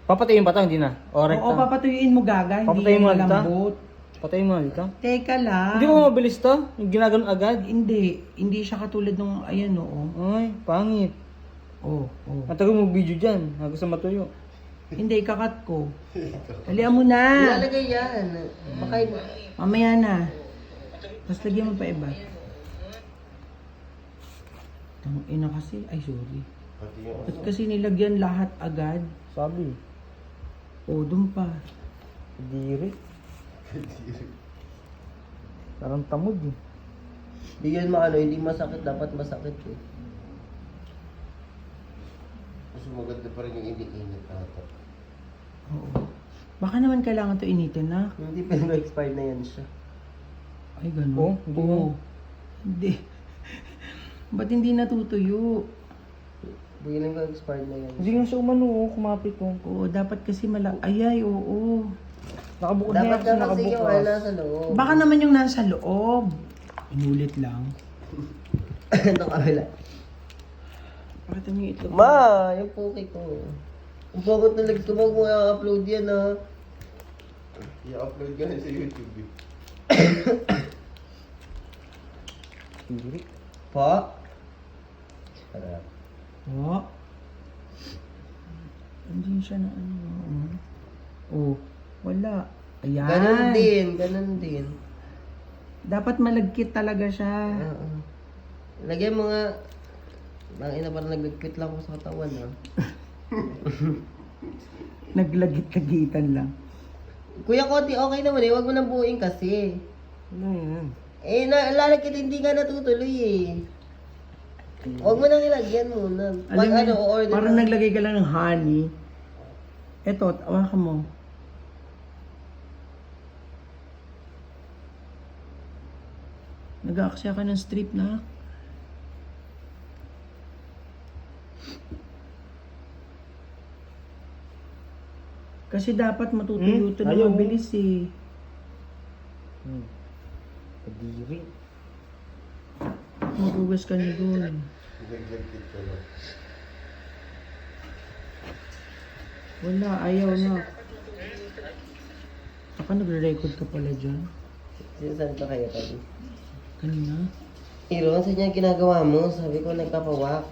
Papatayin ba ito? Hindi na. O, rekta. Oo, papatuyuin mo gaga, hindi Papatayin mo yung na dito? malambot. Patayin mo na dito. Teka lang. Hindi mo mabilis to? Yung ginaganon agad? Hindi siya katulad nung, ayan oo. Ay, pangit. Oh, oh. Ang tagal mo video dyan. Hanggang sa matuyo. Hindi, kakat ko. Dalihan mo na. Ilalagay yan. Baka Mamaya na. Tapos lagyan mo pa iba. Ang ina kasi, ay sorry. Ba't kasi nilagyan lahat agad? Sabi. O, dun pa. Diri. Parang tamod eh. Hindi yan maano, hindi masakit. Dapat masakit eh. Mas maganda pa rin yung init-init ata. Oo. Baka naman kailangan to initin na. Hindi pa expired na yan siya. Ay, ganun. Oh, hindi Oo. na. Hindi. Ba't hindi natutuyo? Feeling ko expired na yan. Hindi nga siya umano, kumapit ko. Oo, dapat kasi Ayay, oo. Nakabukas na Dapat yan na kasi yung nakabukas. nasa loob. Baka naman yung nasa loob. Inulit lang. Ito kabila. Pakita niyo ito. Ma, yung puki ko. Ang pagod na legs ko, wag mo i-upload yan ha. I-upload ka na sa YouTube eh. Diri. Pa? Sarap. Oo. Hindi siya na ano. Oh, wala. Ayan. Ganun din. Dapat malagkit talaga siya. Oo. Lagyan mo nga. Bangina parang naglagkit lang ako sa katawan ha. Naglagit-lagitan lang. Kuya Koti, okay naman eh. Huwag mo nang buuin kasi. Ano yan? Eh, lalagkit hindi ka natutuloy eh. Huwag mo nang ilagyan muna. Pag Alam mo, o-order parang na. naglagay ka lang ng honey. Eto, tawakan mo. Nag-aaksaya ka ng strip na. Kasi dapat matutuyo ito na Ayaw. mabilis eh. Diri. Magugas ka niyo doon. Naglagkit ka na. Wala, ayaw na. Baka nagre-record ka pala dyan. Sinasabi ka kaya tayo. Kanina. Iro, saan niya ginagawa mo? Sabi ko nagpapawax.